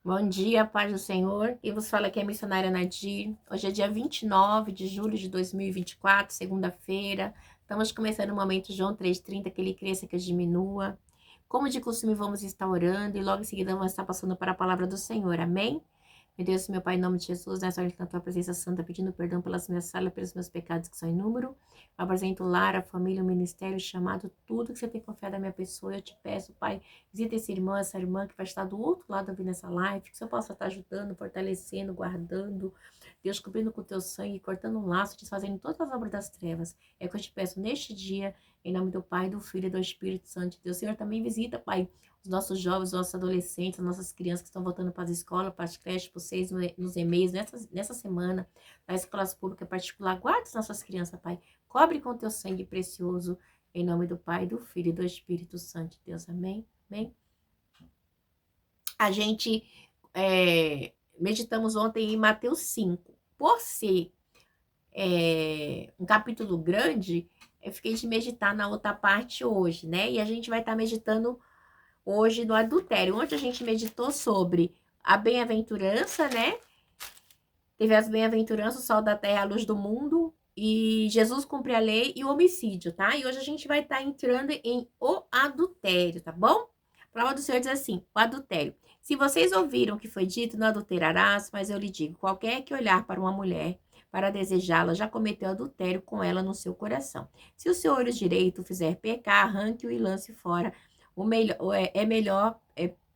Bom dia, paz do Senhor. Quem vos fala aqui é a missionária Nadir. Hoje é dia 29 de julho de 2024, segunda-feira. Estamos começando o momento João 3,30, que ele cresça, que eu diminua. Como de costume, vamos estar orando e logo em seguida vamos estar passando para a palavra do Senhor. Amém? Meu Deus, meu Pai, em nome de Jesus, nessa hora na tua presença santa, pedindo perdão pelas minhas falhas, pelos meus pecados que são em número. Eu apresento o lar, a família, o ministério, o chamado, tudo que você tem confiado à minha pessoa. Eu te peço, Pai, visita essa irmã que vai estar do outro lado ouvindo essa live, que você possa estar ajudando, fortalecendo, guardando, Deus, cobrindo com o teu sangue, cortando um laço, desfazendo todas as obras das trevas. É o que eu te peço neste dia, em nome do Pai, do Filho e do Espírito Santo de Deus. Senhor, também visita, Pai, os nossos jovens, os nossos adolescentes, as nossas crianças que estão voltando para as escolas, para as creches, para vocês, nos e-mails, nessa semana, nas escolas públicas particulares. Guarda as nossas crianças, Pai. Cobre com o teu sangue precioso, em nome do Pai, do Filho e do Espírito Santo de Deus. Amém? Amém? A gente meditamos ontem em Mateus 5. Por ser um capítulo grande, eu fiquei de meditar na outra parte hoje, né? E a gente vai estar meditando hoje no adultério. Ontem a gente meditou sobre a bem-aventurança, né? Teve as bem-aventuranças, o sol da terra, a luz do mundo, e Jesus cumpre a lei e o homicídio, tá? E hoje a gente vai estar entrando em o adultério, tá bom? A palavra do Senhor diz assim, o adultério. Se vocês ouviram o que foi dito, não adulterarás, mas eu lhe digo, qualquer que olhar para uma mulher para desejá-la, já cometeu adultério com ela no seu coração. Se o seu olho direito o fizer pecar, arranque-o e lance fora. É melhor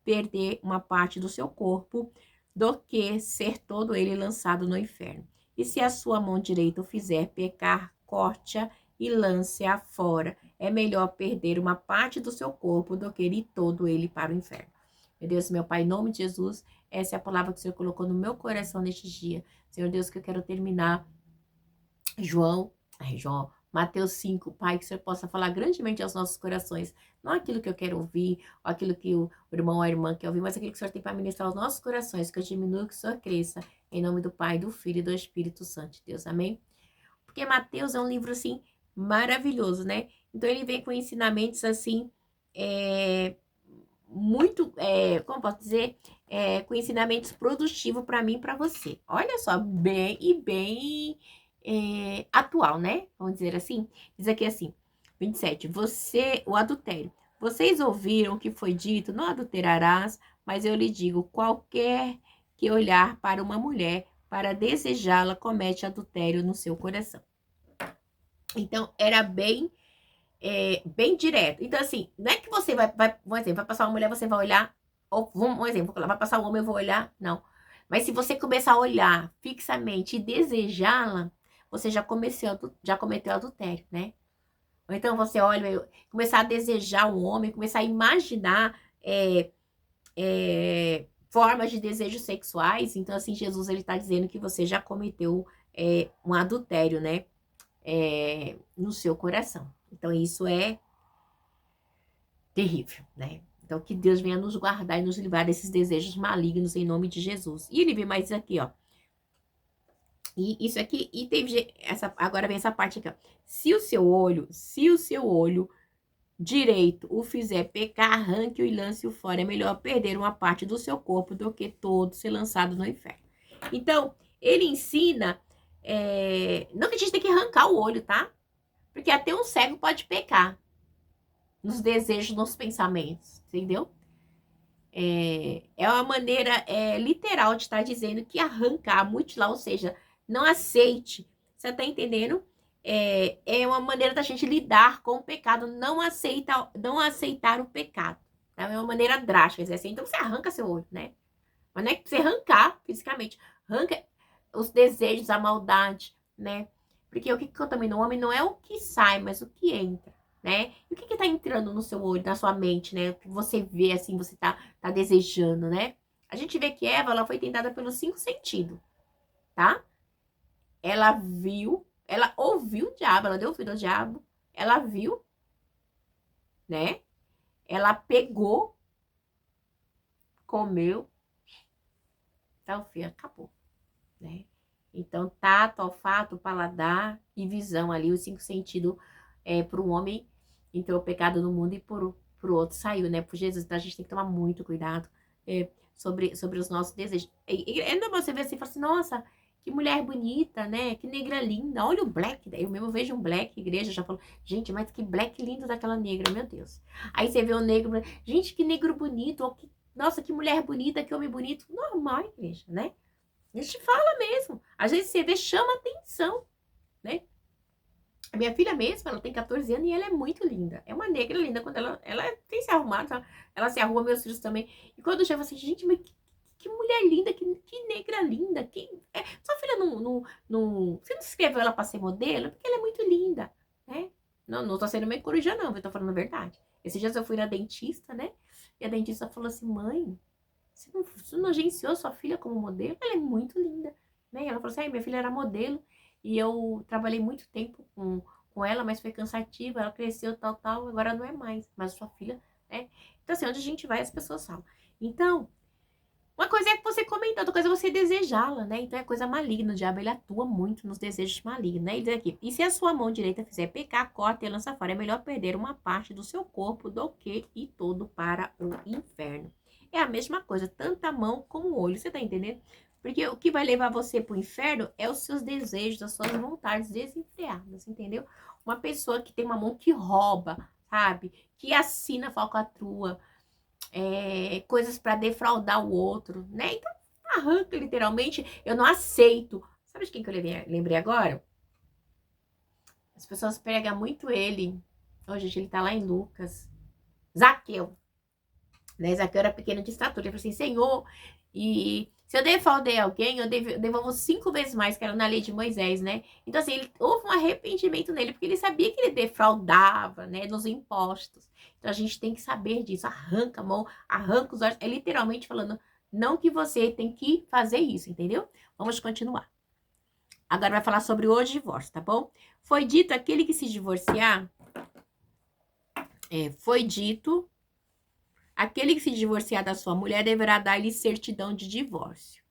perder uma parte do seu corpo do que ser todo ele lançado no inferno. E se a sua mão direita o fizer pecar, corte-a e lance-a fora. É melhor perder uma parte do seu corpo do que ir todo ele para o inferno. Meu Deus, meu Pai, em nome de Jesus, essa é a palavra que o Senhor colocou no meu coração neste dia. Senhor Deus, que eu quero terminar João, Mateus 5, Pai, que o Senhor possa falar grandemente aos nossos corações, não aquilo que eu quero ouvir, ou aquilo que o irmão ou a irmã quer ouvir, mas aquilo que o Senhor tem para ministrar aos nossos corações, que eu diminua, que o Senhor cresça, em nome do Pai, do Filho e do Espírito Santo de Deus, amém? Porque Mateus é um livro, assim, maravilhoso, né? Então, ele vem com ensinamentos, assim, muito, como posso dizer, com ensinamentos produtivos para mim e para você. Olha só, bem atual, né? Vamos dizer assim. Diz aqui assim, 27. O adultério. Vocês ouviram o que foi dito, não adulterarás, mas eu lhe digo, qualquer que olhar para uma mulher para desejá-la comete adultério no seu coração. Então, era bem direto. Então, assim, não é que você um exemplo, vai passar uma mulher, você vai olhar, ou um exemplo, vai passar um homem, eu vou olhar, não. Mas se você começar a olhar fixamente e desejá-la, você já cometeu adultério, né? Ou então você olha, começar a desejar um homem, começar a imaginar formas de desejos sexuais. Então, assim, Jesus, ele tá dizendo que você já cometeu um adultério, né? No seu coração. Então, isso é terrível, né? Então, que Deus venha nos guardar e nos livrar desses desejos malignos em nome de Jesus. E ele vem mais aqui, ó. E isso aqui, e teve agora vem essa parte aqui, ó. Se o seu olho direito o fizer pecar, arranque-o e lance-o fora. É melhor perder uma parte do seu corpo do que todo ser lançado no inferno. Então, ele ensina, não que a gente tem que arrancar o olho, tá? Porque até um cego pode pecar nos desejos, nos pensamentos, entendeu? É uma maneira literal de estar dizendo que arrancar, mutilar, ou seja, não aceite. Você tá entendendo? É uma maneira da gente lidar com o pecado, não aceitar o pecado. Tá? É uma maneira drástica, dizer assim. Então você arranca seu olho, né? Mas não é que você arrancar fisicamente. Arranca os desejos, a maldade, né? Porque o que contamina o homem não é o que sai, mas o que entra, né? E o que tá entrando no seu olho, na sua mente, né? O que você vê, assim, você tá desejando, né? A gente vê que Eva, ela foi tentada pelos 5 sentidos, tá? Ela viu, ela ouviu o diabo, ela deu ouvido ao diabo, ela viu, né? Ela pegou, comeu, então, filho, acabou, né? Então, tato, olfato, paladar e visão ali, os 5 sentidos para o homem entrou o pecado no mundo e por outro saiu, né? Por Jesus, então a gente tem que tomar muito cuidado. sobre os nossos desejos. Ainda você vê assim, fala assim, nossa, que mulher bonita, né? Que negra linda. Olha o black. Eu mesmo vejo um black, igreja, já falo, gente, mas que black lindo daquela negra, meu Deus. Aí você vê o negro, gente, que negro bonito. Ou nossa, que mulher bonita, que homem bonito. Normal, igreja, né? A gente fala mesmo. Às vezes você vê, chama atenção, né? A minha filha mesmo, ela tem 14 anos e ela é muito linda. É uma negra linda. Quando ela tem se arrumado, tá? Ela se arruma, meus filhos também. E quando eu chego assim, gente, mas que mulher linda, que negra linda. Sua filha você não escreveu ela pra ser modelo? Porque ela é muito linda, né? Não tô sendo meio coruja, não, eu tô falando a verdade. Esses dias eu fui na dentista, né? E a dentista falou assim, mãe, você não agenciou sua filha como modelo? Ela é muito linda, né? E ela falou assim, minha filha era modelo. E eu trabalhei muito tempo com ela, mas foi cansativo, ela cresceu, tal, agora não é mais. Mas sua filha, né? Então, assim, onde a gente vai, as pessoas falam. Então, uma coisa é você comentar, outra coisa é você desejá-la, né? Então é coisa maligna, o diabo ele atua muito nos desejos malignos, né? E diz aqui, e se a sua mão direita fizer pecar, corta e lança fora. É melhor perder uma parte do seu corpo do que ir todo para o inferno. É a mesma coisa, tanto a mão como o olho, você tá entendendo? Porque o que vai levar você para o inferno é os seus desejos, as suas vontades desenfreadas, entendeu? Uma pessoa que tem uma mão que rouba, sabe? Que assina falcatrua, coisas para defraudar o outro, né? Então, arranca literalmente. Eu não aceito. Sabe de quem que eu lembrei agora? As pessoas pegam muito ele. Hoje, gente, ele tá lá em Lucas. Zaqueu. Né? Zaqueu era pequeno de estatura. Ele falou assim, Senhor, e se eu defraudei alguém, eu devolvo 5 vezes mais, que era na lei de Moisés, né? Então, assim, houve um arrependimento nele, porque ele sabia que ele defraudava, né, nos impostos. Então, a gente tem que saber disso. Arranca a mão, arranca os olhos. É literalmente falando, não que você tem que fazer isso, entendeu? Vamos continuar. Agora vai falar sobre o divórcio, tá bom? Foi dito aquele que se divorciar, foi dito aquele que se divorciar da sua mulher deverá dar-lhe certidão de divórcio.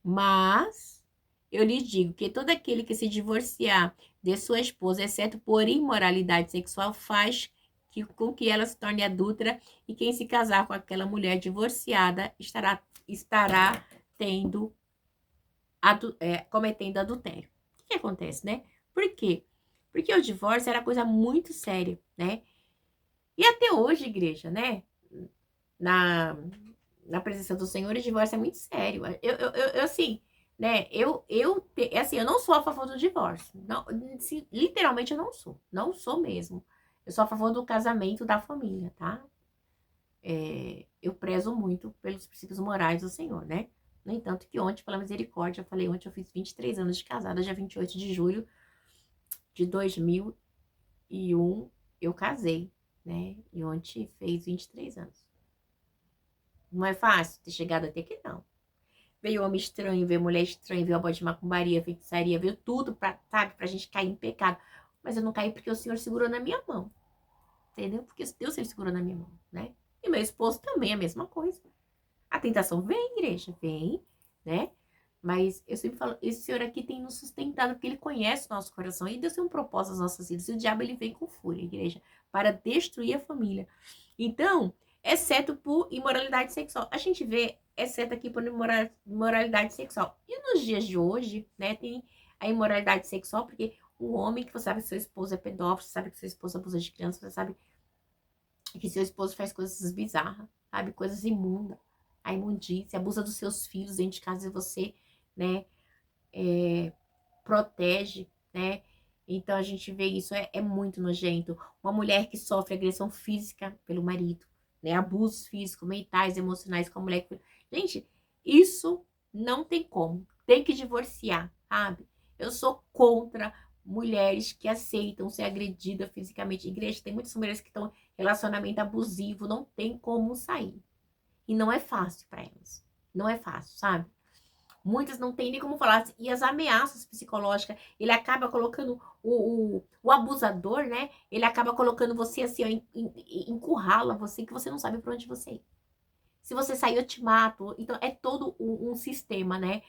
Mas eu lhe digo que todo aquele que se divorciar de sua esposa, exceto por imoralidade sexual, faz com que ela se torne adúltera, e quem se casar com aquela mulher divorciada estará cometendo adultério. O que acontece, né? Por quê? Porque o divórcio era coisa muito séria, né? E até hoje, igreja, né? Na presença do Senhor, o divórcio é muito sério. Eu assim, né? Assim, eu não sou a favor do divórcio. Não, literalmente eu não sou. Não sou mesmo. Eu sou a favor do casamento da família, tá? Eu prezo muito pelos princípios morais do Senhor, né? No entanto, que ontem, pela misericórdia, eu falei ontem, eu fiz 23 anos de casada, dia 28 de julho de 2001, eu casei, né? E ontem fez 23 anos. Não é fácil ter chegado até aqui, não. Veio homem estranho, veio mulher estranha, veio a de macumbaria, feitiçaria, veio tudo sabe, pra gente cair em pecado. Mas eu não caí porque o Senhor segurou na minha mão. Entendeu? Porque Deus ele segurou na minha mão, né? E meu esposo também, a mesma coisa. A tentação vem, igreja, vem, né? Mas eu sempre falo, esse Senhor aqui tem nos sustentado, porque Ele conhece o nosso coração. E Deus tem um propósito nas nossas vidas. E o diabo, ele vem com fúria, igreja, para destruir a família. Então, exceto por imoralidade sexual. A gente vê, exceto aqui por imoralidade sexual. E nos dias de hoje, né, tem a imoralidade sexual, porque o homem que você sabe que seu esposo é pedófilo, você sabe que seu esposo abusa de criança, você sabe que seu esposo faz coisas bizarras, sabe, coisas imundas, a imundícia, abusa dos seus filhos dentro de casa e você, né, protege, né? Então a gente vê isso, é muito nojento. Uma mulher que sofre agressão física pelo marido, né? Abusos físicos, mentais, emocionais com a mulher. Gente, isso não tem como. Tem que divorciar, sabe? Eu sou contra mulheres que aceitam ser agredidas fisicamente. Igreja, tem muitas mulheres que estão em relacionamento abusivo, não tem como sair. E não é fácil para elas. Não é fácil, sabe? Muitas não têm nem como falar. E as ameaças psicológicas, ele acaba colocando o abusador, né? Ele acaba colocando você assim, ó, encurrala você, que você não sabe para onde você ir. Se você sair, eu te mato. Então, é todo um sistema, né?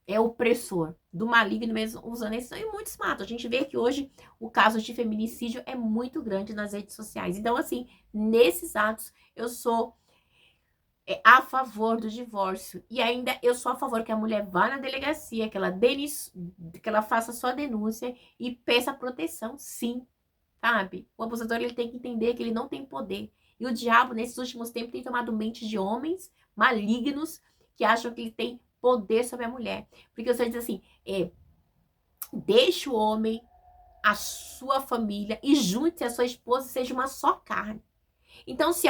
É opressor, do maligno mesmo, usando isso. E muitos matam. A gente vê que hoje o caso de feminicídio é muito grande nas redes sociais. Então, assim, nesses atos, eu sou é a favor do divórcio. E ainda eu sou a favor que a mulher vá na delegacia, que ela faça sua denúncia e peça proteção, sim, sabe? O abusador, ele tem que entender que ele não tem poder. E o diabo, nesses últimos tempos, tem tomado mente de homens malignos que acham que ele tem poder sobre a mulher. Porque você diz assim, deixa o homem, a sua família e junte-se a sua esposa, seja uma só carne. Então, se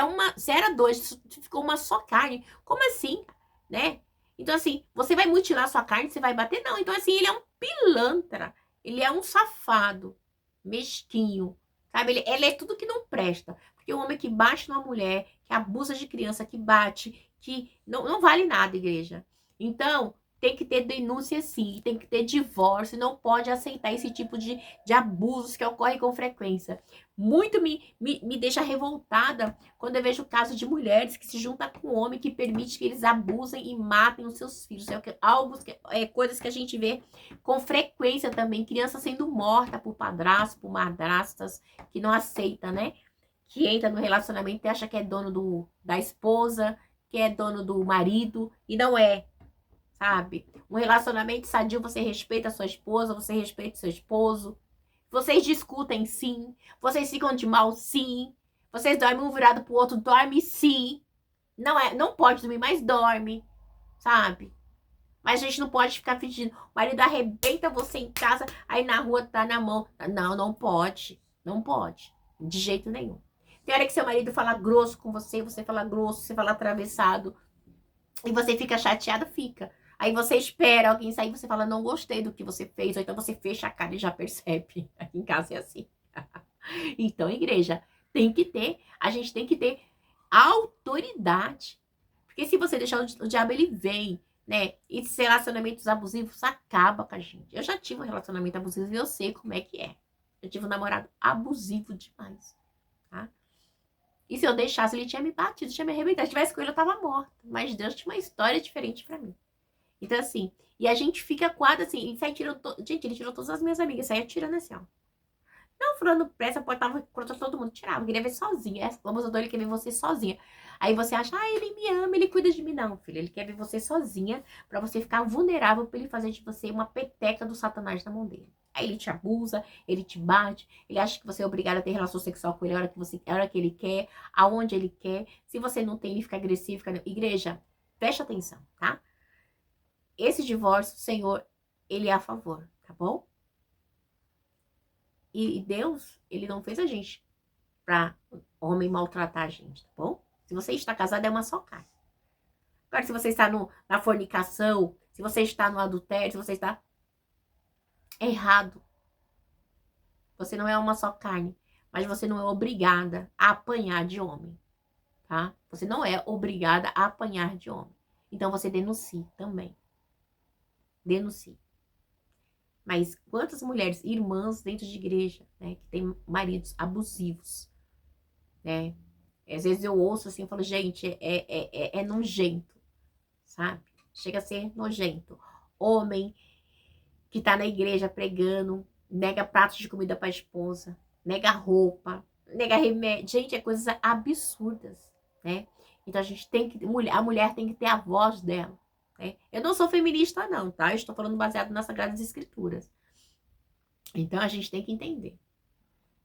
era dois, ficou uma só carne. Como assim, né? Então, assim, você vai mutilar sua carne, você vai bater? Não. Então, assim, ele é um pilantra. Ele é um safado, mesquinho, sabe? Ele é tudo que não presta. Porque o homem que bate numa mulher, que abusa de criança, que bate, que não vale nada, igreja. Então, tem que ter denúncia sim, tem que ter divórcio, não pode aceitar esse tipo de abusos que ocorrem com frequência. Muito me deixa revoltada quando eu vejo o caso de mulheres que se juntam com um homem que permite que eles abusem e matem os seus filhos. Coisas que a gente vê com frequência também. Criança sendo morta por padrasto, por madrastas, que não aceita, né? Que entra no relacionamento e acha que é dono da esposa, que é dono do marido, e não é, sabe? Um relacionamento sadio, você respeita a sua esposa, você respeita o seu esposo. Vocês discutem, sim. Vocês ficam de mal, sim. Vocês dormem um virado pro outro, dorme, sim. Não pode dormir, mas dorme, sabe? Mas a gente não pode ficar fingindo. O marido arrebenta você em casa, aí na rua tá na mão. Não, não pode. Não pode. De jeito nenhum. Tem hora que seu marido fala grosso com você, você fala grosso, você fala atravessado, e você fica chateado, fica. Aí você espera alguém sair, você fala, não gostei do que você fez, ou então você fecha a cara e já percebe. Aqui em casa é assim. Então, igreja, a gente tem que ter autoridade. Porque se você deixar o diabo, ele vem, né? E esses relacionamentos abusivos acaba com a gente. Eu já tive um relacionamento abusivo e eu sei como é que é. Eu tive um namorado abusivo demais, tá? E se eu deixasse, ele tinha me batido, tinha me arrebentado. Se tivesse com ele, eu tava morta. Mas Deus tinha uma história diferente pra mim. Então, assim, e a gente fica quase assim, ele sai tirando. Gente, ele tirou todas as minhas amigas, saia tirando assim, ó. Não, fulano pressa, pode tava contra todo mundo, tirava, queria ver sozinha. O abusador, ele quer ver você sozinha. Aí você acha, ele me ama, ele cuida de mim. Não, filho, ele quer ver você sozinha, pra você ficar vulnerável, pra ele fazer de você uma peteca do satanás na mão dele. Aí ele te abusa, ele te bate, ele acha que você é obrigado a ter relação sexual com ele a hora que ele quer, aonde ele quer. Se você não tem, ele fica agressivo. Igreja, preste atenção, tá? Esse divórcio, o Senhor, ele é a favor, tá bom? E Deus, ele não fez a gente pra homem maltratar a gente, tá bom? Se você está casado, é uma só carne. Agora, se você está na fornicação, se você está no adultério, se você está errado, você não é uma só carne, mas você não é obrigada a apanhar de homem, tá? Você não é obrigada a apanhar de homem. Então, você denuncie também. Denuncie. Mas quantas mulheres, irmãs dentro de igreja, né, que tem maridos abusivos, né? Às vezes eu ouço assim, eu falo, gente, é nojento, sabe? Chega a ser nojento. Homem que tá na igreja pregando, nega pratos de comida pra esposa, nega roupa, nega remédio. Gente, é coisas absurdas, né? Então a gente tem que, a mulher tem que ter a voz dela. Né? Eu não sou feminista, não, tá? Eu estou falando baseado nas Sagradas Escrituras. Então a gente tem que entender.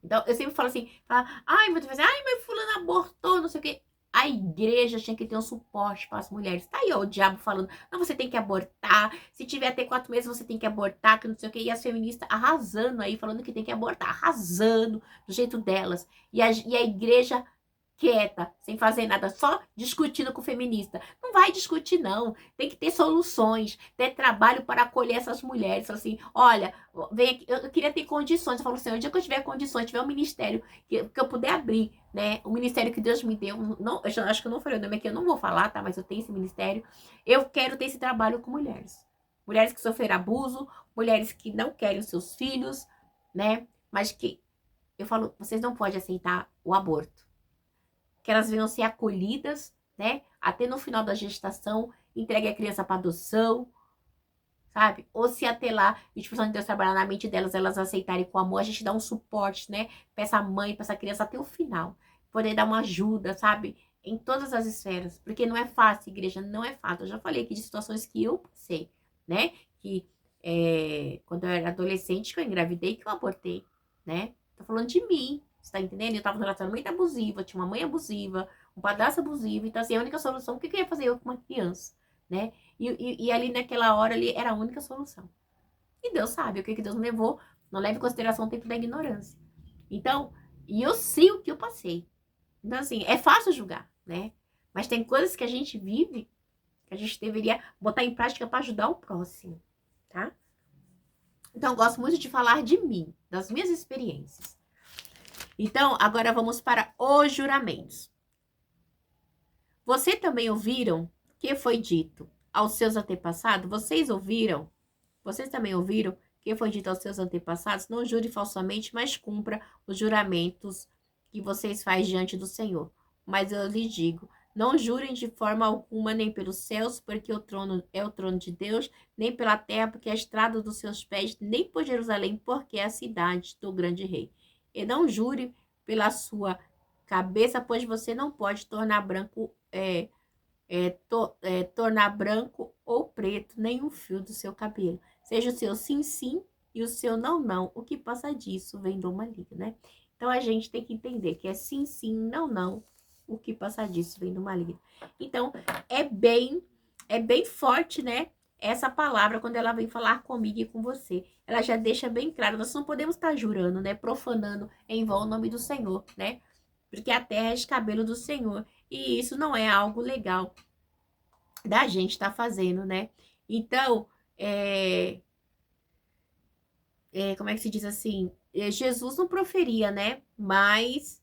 Então eu sempre falo assim, ai, meu Deus, ai, meu fulano abortou, não sei o quê. A igreja tinha que ter um suporte para as mulheres. Tá aí, ó, o diabo falando, não, você tem que abortar. Se tiver até 4 meses, você tem que abortar, que não sei o quê. E as feministas arrasando aí, falando que tem que abortar, arrasando do jeito delas. E a igreja quieta, sem fazer nada, só discutindo com o feminista. Não vai discutir, não. Tem que ter soluções, ter trabalho para acolher essas mulheres. Assim, olha, vem aqui, eu queria ter condições. Eu falo assim, o dia que eu tiver condições, tiver um ministério que eu puder abrir, né? O ministério que Deus me deu, não, eu acho que eu não falei o nome aqui, eu não vou falar, tá? Mas eu tenho esse ministério. Eu quero ter esse trabalho com mulheres. Mulheres que sofreram abuso, mulheres que não querem os seus filhos, né? Mas que, eu falo, vocês não podem aceitar o aborto. Que elas venham ser acolhidas, né? Até no final da gestação, entregue a criança para adoção, sabe? Ou se até lá, o Espírito Santo de Deus trabalhar na mente delas, elas aceitarem com amor, a gente dá um suporte, né? Pra essa mãe, pra essa criança até o final. Poder dar uma ajuda, sabe? em todas as esferas, porque não é fácil, igreja, não é fácil. Eu já falei aqui de situações que eu passei, né? Que quando eu era adolescente, que eu engravidei, que eu abortei, né? Tô falando de mim, você tá entendendo? Eu tava num relacionamento abusivo, tinha uma mãe abusiva, um padrasto abusivo, então assim, a única solução, o que eu ia fazer eu com uma criança, né? E ali naquela hora ali era a única solução. E Deus sabe o que Deus me levou, não leve em consideração o tempo da ignorância. Então, e eu sei o que eu passei. Então, assim, é fácil julgar, né? Mas tem coisas que a gente vive que a gente deveria botar em prática para ajudar o próximo, tá? Então, eu gosto muito de falar de mim, das minhas experiências. Então, agora vamos para os juramentos. Você também ouviram que foi dito aos seus antepassados? Vocês também ouviram que foi dito aos seus antepassados? Não jure falsamente, mas cumpra os juramentos que vocês fazem diante do Senhor. Mas eu lhes digo, não jurem de forma alguma, nem pelos céus, porque o trono é o trono de Deus, nem pela terra, porque é a estrada dos seus pés, nem por Jerusalém, porque é a cidade do grande rei. E não jure pela sua cabeça, pois você não pode tornar tornar branco ou preto nenhum fio do seu cabelo. Seja o seu sim, sim e o seu não, não. O que passa disso vem do maligno, né? Então, a gente tem que entender que é sim, sim, não, não. O que passa disso vem do maligno. Então, é bem forte, né? Essa palavra, quando ela vem falar comigo e com você, ela já deixa bem claro, nós não podemos estar jurando, né? Profanando em vão o nome do Senhor, né? Porque a terra é escabelo do Senhor. E isso não é algo legal da gente estar fazendo, né? Então, como é que se diz assim? Jesus não proferia, né? Mas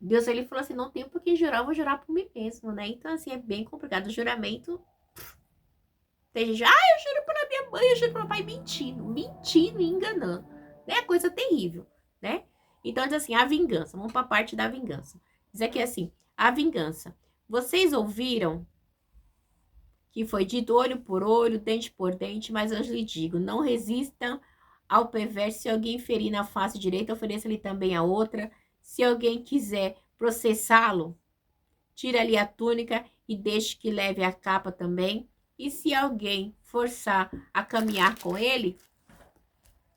Deus, ele falou assim, não tenho por que jurar, eu vou jurar por mim mesmo, né? Então, assim, é bem complicado. O juramento, tem gente, eu juro pela minha mãe, eu juro pelo meu pai, mentindo e enganando. Né? Coisa terrível, né? Então, diz assim, a vingança, vamos para a parte da vingança. Diz aqui assim, a vingança. Vocês ouviram que foi dito olho por olho, dente por dente, mas eu lhe digo, não resistam ao perverso. Se alguém ferir na face direita, ofereça-lhe também a outra. Se alguém quiser processá-lo, tira-lhe a túnica e deixe que leve a capa também. E se alguém forçar a caminhar com ele,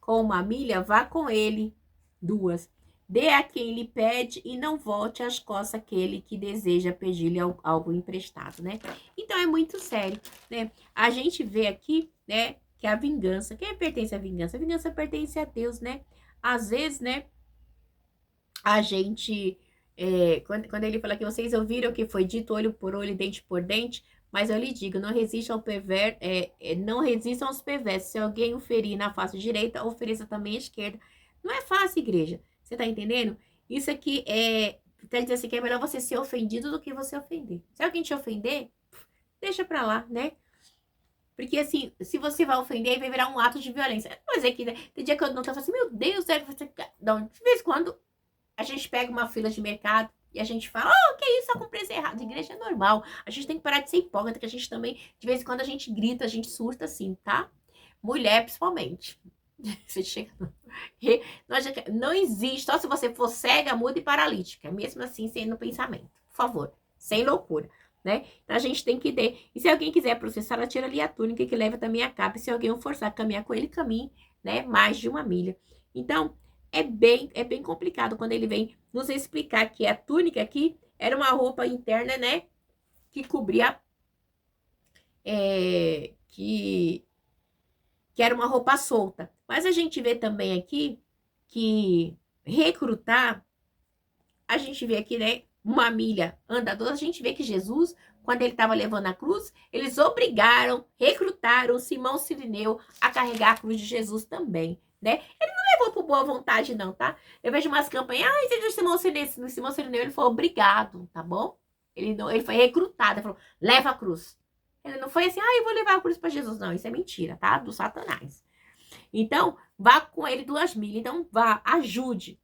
com uma milha, vá com ele duas. Dê a quem lhe pede e não volte às costas aquele que deseja pedir-lhe algo emprestado, né? Então, é muito sério, né? A gente vê aqui, né, que a vingança, quem pertence à vingança? A vingança pertence a Deus, né? Às vezes, né, a gente, quando ele fala que vocês ouviram que foi dito olho por olho, dente por dente, mas eu lhe digo, não resistam aos perversos. Se alguém o ferir na face direita, ofereça também a esquerda. Não é fácil, igreja. Você tá entendendo? Isso aqui quer dizer assim, que é melhor você ser ofendido do que você ofender. Se alguém te ofender, deixa pra lá, né? Porque assim, se você vai ofender, vai virar um ato de violência. Mas é que, né, tem dia que eu não tô falando assim, meu Deus, sério, você... Não, de vez em quando a gente pega uma fila de mercado e a gente fala, que isso, tá com preço errado. Igreja é normal. A gente tem que parar de ser hipócrita, que a gente também, de vez em quando, a gente grita, a gente surta assim, tá? Mulher, principalmente. Você chega... Não existe, só se você for cega, muda e paralítica. Mesmo assim, sem no pensamento. Por favor, sem loucura, né? Então, a gente tem que ter. E se alguém quiser processar, ela tira ali a túnica que leva também a capa. E se alguém o forçar a caminhar com ele, caminhe, né? Mais de uma milha. Então, é bem complicado quando ele vem nos explicar que a túnica aqui era uma roupa interna, né? Que cobria, que era uma roupa solta. Mas a gente vê também aqui que recrutar, a gente vê aqui, né? Uma milha andadora, a gente vê que Jesus, quando ele estava levando a cruz, eles recrutaram Simão Cirineu a carregar a cruz de Jesus também, né? Ele não levou por boa vontade, não, tá? Eu vejo umas campanhas, seja Simão Cirineu, Simão Cirineu, ele foi obrigado, tá bom? Ele foi recrutado, ele falou, leva a cruz. Ele não foi assim, eu vou levar a cruz para Jesus, não, isso é mentira, tá? Do Satanás. Então, vá com ele 2 milhas. Então, vá, ajude.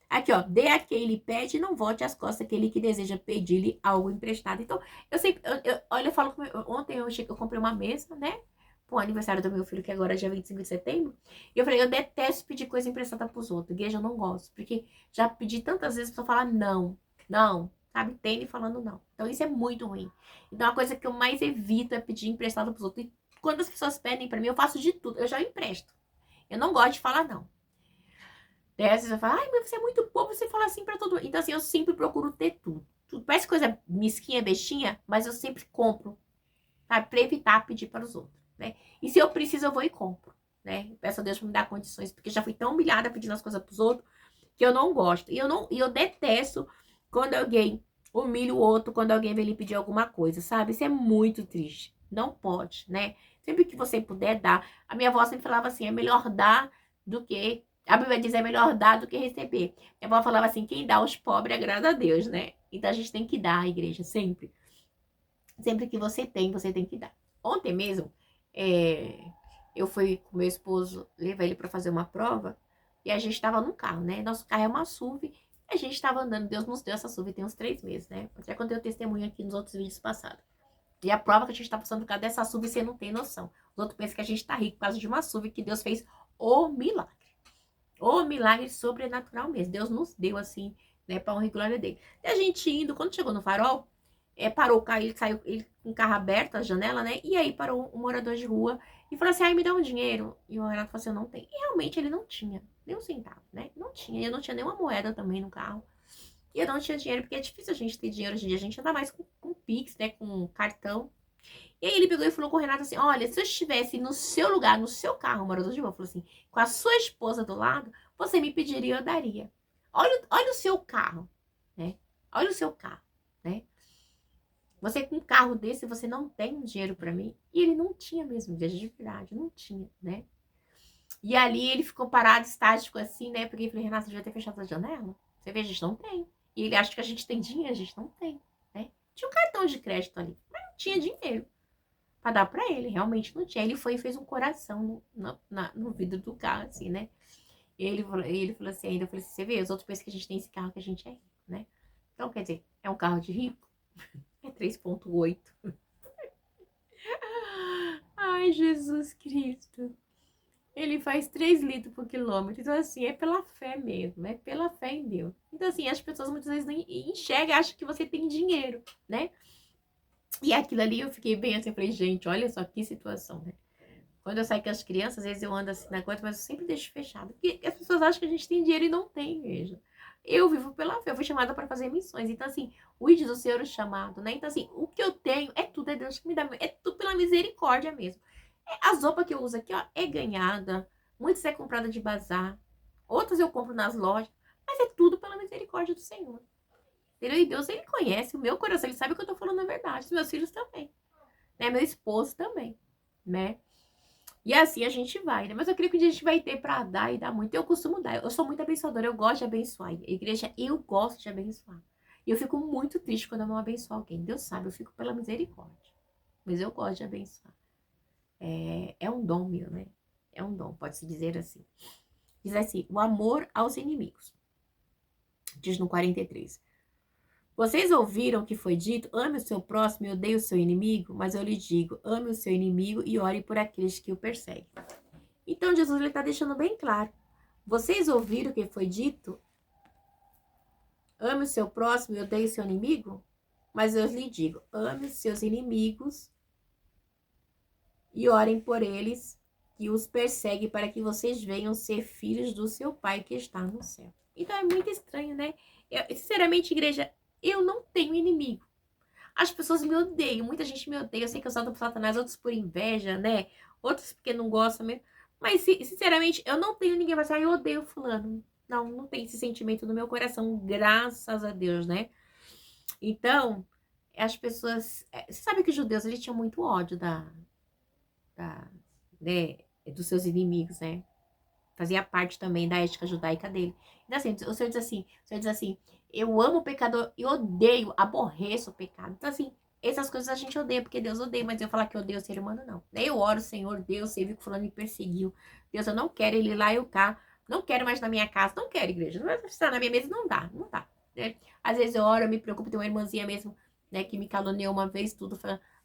Aqui, ó, dê a quem lhe pede e não volte às costas aquele que deseja pedir-lhe algo emprestado. Então, eu sempre, olha, eu falo com ontem eu comprei uma mesa, né? Pro aniversário do meu filho, que agora é dia 25 de setembro. E eu falei, eu detesto pedir coisa emprestada pros outros. Igreja, eu não gosto. Porque já pedi tantas vezes pra falar não, tendo e falando não. Então isso é muito ruim. Então a coisa que eu mais evito é pedir emprestado pros outros. E quando as pessoas pedem pra mim, eu faço de tudo. Eu já empresto. Eu não gosto de falar não. Daí às vezes eu falo, ai, mas você é muito bobo, você fala assim pra todo mundo. Então assim, eu sempre procuro ter tudo. Tudo. Parece coisa mesquinha, bestinha, mas eu sempre compro, sabe? Pra evitar pedir para os outros, né? E se eu preciso, eu vou e compro, né? Eu peço a Deus pra me dar condições, porque eu já fui tão humilhada pedindo as coisas pros outros, que eu não gosto. E eu detesto quando alguém humilha o outro, quando alguém vem lhe pedir alguma coisa, sabe? Isso é muito triste. Não pode, né? Sempre que você puder dar. A minha avó sempre falava assim, é melhor dar do que... A Bíblia diz, é melhor dar do que receber. Minha avó falava assim, quem dá aos pobres agrada a Deus, né? Então a gente tem que dar à igreja, sempre. Sempre que você tem que dar. Ontem mesmo, eu fui com meu esposo, levar ele para fazer uma prova, e a gente estava no carro, né? Nosso carro é uma SUV, e a gente estava andando, Deus nos deu essa SUV tem uns 3 meses, né? Até quando eu testemunho aqui nos outros vídeos passados. E a prova que a gente está passando por causa dessa SUV, você não tem noção. Os outros pensam que a gente está rico por causa de uma SUV que Deus fez o milagre. O milagre sobrenatural mesmo. Deus nos deu assim, né, para honra e glória dele. E a gente indo, quando chegou no farol, parou o carro, ele saiu com o carro aberto, a janela, né? E aí parou um morador de rua e falou assim, ai, me dá um dinheiro. E o Renato falou assim, eu não tenho. E realmente ele não tinha nem um centavo, né? Não tinha. E eu não tinha nenhuma moeda também no carro. E eu não tinha dinheiro, porque é difícil a gente ter dinheiro hoje em dia. A gente anda mais com Pix, né? Com cartão. E aí ele pegou e falou com o Renato assim, olha, se eu estivesse no seu lugar, no seu carro, o morador de rua, falou assim, com a sua esposa do lado, você me pediria, eu daria. Olha o seu carro, né? Olha o seu carro, né? Você com um carro desse, você não tem dinheiro pra mim? E ele não tinha mesmo, de verdade, não tinha, né? E ali ele ficou parado, estático assim, né? Porque eu falei, Renato, devia ter fechado a janela. Você vê, a gente não tem. E ele acha que a gente tem dinheiro, a gente não tem, né? Tinha um cartão de crédito ali, mas não tinha dinheiro pra dar pra ele, realmente não tinha. Ele foi e fez um coração no vidro do carro, assim, né? E ele falou assim, ainda eu falei assim, você vê, os outros pensam que a gente tem esse carro, que a gente é rico, né? Então, quer dizer, é um carro de rico? É 3,8. Ai, Jesus Cristo. Ele faz 3 litros por quilômetro. Então, assim, é pela fé mesmo. É pela fé em Deus. Então, assim, as pessoas muitas vezes nem enxergam, acham que você tem dinheiro, né? E aquilo ali eu fiquei bem assim, eu falei, gente, olha só que situação, né? Quando eu saio com as crianças, às vezes eu ando assim na coisa, mas eu sempre deixo fechado. Porque as pessoas acham que a gente tem dinheiro e não tem, veja. Eu vivo pela fé, eu fui chamada para fazer missões. Então, assim, o ide do Senhor é chamado, né? Então, assim, o que eu tenho é tudo, é Deus que me dá, é tudo pela misericórdia mesmo. As roupas que eu uso aqui, ó, é ganhada. Muitas é comprada de bazar. Outras eu compro nas lojas. Mas é tudo pela misericórdia do Senhor. Entendeu? E Deus, ele conhece o meu coração, ele sabe que eu tô falando a verdade. Os meus filhos também, né? Meu esposo também, né? E assim a gente vai, né? Mas eu creio que a gente vai ter pra dar e dar muito. Eu costumo dar. Eu sou muito abençoadora, eu gosto de abençoar. A igreja, eu gosto de abençoar. E eu fico muito triste quando eu não abençoo alguém. Deus sabe, eu fico pela misericórdia. Mas eu gosto de abençoar. É um dom meu, né? É um dom, pode-se dizer assim. Diz assim, o amor aos inimigos. Diz no 43. Vocês ouviram o que foi dito? Ame o seu próximo e odeie o seu inimigo? Mas eu lhe digo, ame o seu inimigo e ore por aqueles que o perseguem. Então, Jesus está deixando bem claro. Vocês ouviram o que foi dito? Ame o seu próximo e odeie o seu inimigo? Mas eu lhe digo, ame os seus inimigos e orem por eles que os perseguem para que vocês venham ser filhos do seu Pai que está no céu. Então é muito estranho, né? Sinceramente, igreja, eu não tenho inimigo. As pessoas me odeiam, muita gente me odeia. Eu sei que eu sou do Satanás, outros por inveja, né? Outros porque não gostam mesmo. Mas, sinceramente, eu não tenho ninguém pra dizer, eu odeio fulano. Não, não tem esse sentimento no meu coração, graças a Deus, né? Então, as pessoas... Você sabe que os judeus, eles tinham muito ódio né, dos seus inimigos, né? Fazia parte também da ética judaica dele. Então, assim, o Senhor diz assim, eu amo o pecador e odeio, aborreço o pecado. Então, assim, essas coisas a gente odeia, porque Deus odeia, mas eu falar que eu odeio o ser humano, não. Eu oro, Senhor, Deus, você viu que fulano me perseguiu. Deus, eu não quero ele lá, eu cá. Não quero mais na minha casa, não quero, igreja. Não vai precisar na minha mesa, não dá, não dá. Né? Às vezes eu oro, eu me preocupo, tem uma irmãzinha mesmo, né, que me caluniou uma vez, tudo,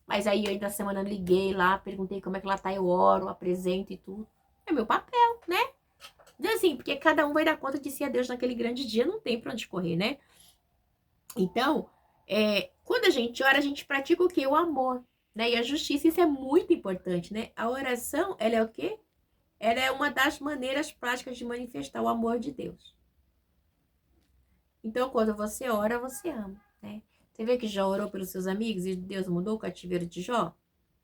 mas aí eu ainda da semana liguei lá, perguntei como é que ela tá, eu oro, apresento e tudo. É meu papel, né? Então, assim, porque cada um vai dar conta de si a Deus naquele grande dia, não tem pra onde correr, né? Então, Quando a gente ora, a gente pratica o quê? O amor, né? E a justiça, isso é muito importante, né? A oração, ela é o quê? Ela é uma das maneiras práticas de manifestar o amor de Deus. Então, quando você ora, você ama, né? Você vê que Jó orou pelos seus amigos e Deus mudou o cativeiro de Jó?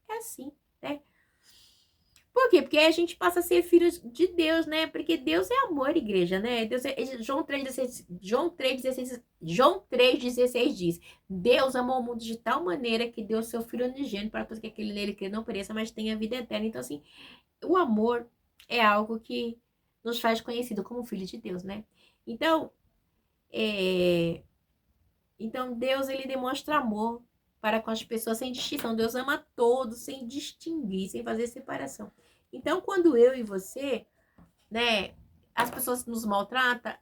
É assim, né? Por quê? Porque aí a gente passa a ser filhos de Deus, né? Porque Deus é amor, igreja, né? João 3,16, João 3,16 diz: Deus amou o mundo de tal maneira que deu seu Filho unigênito para todos que aquele nele que não pereça, mas tenha vida eterna. Então, assim, o amor é algo que nos faz conhecido como filho de Deus, né? Então, é... então Deus, ele demonstra amor para com as pessoas sem distinção. Deus ama todos, sem distinguir, sem fazer separação. Então, quando eu e você, né, as pessoas nos maltratam,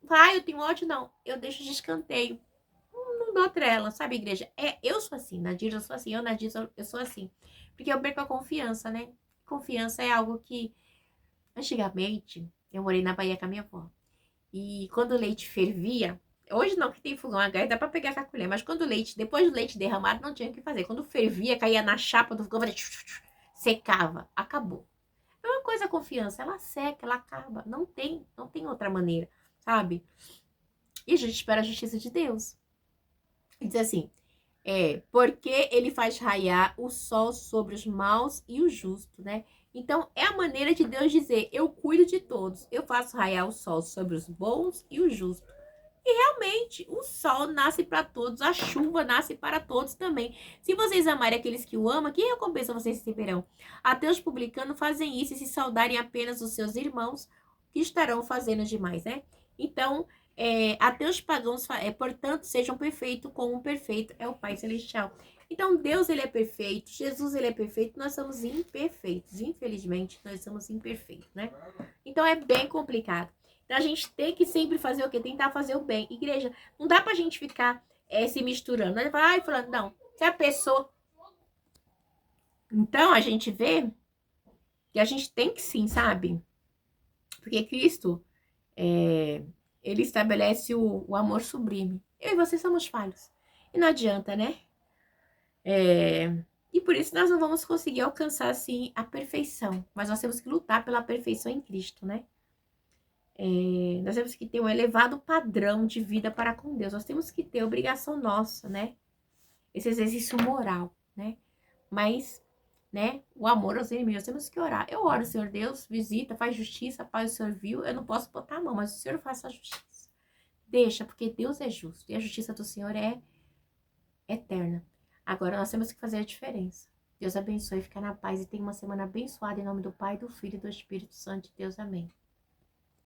vai, eu tenho ódio, não, eu deixo de escanteio. Não dou trela, sabe, igreja? Eu sou assim, Nadir, eu sou assim, Nadir, eu sou assim. Porque eu perco a confiança, né? Confiança é algo que, antigamente, eu morei na Bahia com a minha avó. E quando o leite fervia, hoje não, que tem fogão a gás, dá pra pegar com a colher, mas quando o leite, depois do leite derramado, não tinha o que fazer. Quando fervia, caía na chapa do fogão, secava, acabou. É uma coisa a confiança, ela seca, ela acaba, não tem outra maneira, sabe? E a gente espera a justiça de Deus. E diz assim, porque ele faz raiar o sol sobre os maus e o justo, né? Então, é a maneira de Deus dizer, eu cuido de todos, eu faço raiar o sol sobre os bons e os justos. E realmente, o sol nasce para todos, a chuva nasce para todos também. Se vocês amarem aqueles que o amam, que recompensa vocês receberão? Até os publicanos fazem isso e se saudarem apenas os seus irmãos, que estarão fazendo demais, né? Então, até os pagãos, portanto, sejam perfeitos, como o perfeito é o Pai Celestial. Então, Deus, ele é perfeito, Jesus, ele é perfeito, nós somos imperfeitos. Infelizmente, nós somos imperfeitos, né? Então, é bem complicado. Então, a gente tem que sempre fazer o quê? Tentar fazer o bem. Igreja, não dá pra gente ficar se misturando. Ele vai falando, não, se a pessoa... Então, a gente vê que a gente tem que sim, sabe? Porque Cristo, ele estabelece o amor sublime. Eu e você somos falhos. E não adianta, né? E por isso nós não vamos conseguir alcançar, assim, a perfeição. Mas nós temos que lutar pela perfeição em Cristo, né? Nós temos que ter um elevado padrão de vida para com Deus. Nós temos que ter obrigação nossa, né? Esse exercício moral, né? Mas, né? O amor aos inimigos. Nós temos que orar. Eu oro, Senhor Deus, visita, faz justiça, Pai, o Senhor viu. Eu não posso botar a mão, mas o Senhor faz a justiça. Deixa, porque Deus é justo. E a justiça do Senhor é eterna. Agora nós temos que fazer a diferença. Deus abençoe, fica na paz e tenha uma semana abençoada em nome do Pai, do Filho e do Espírito Santo de Deus. Amém.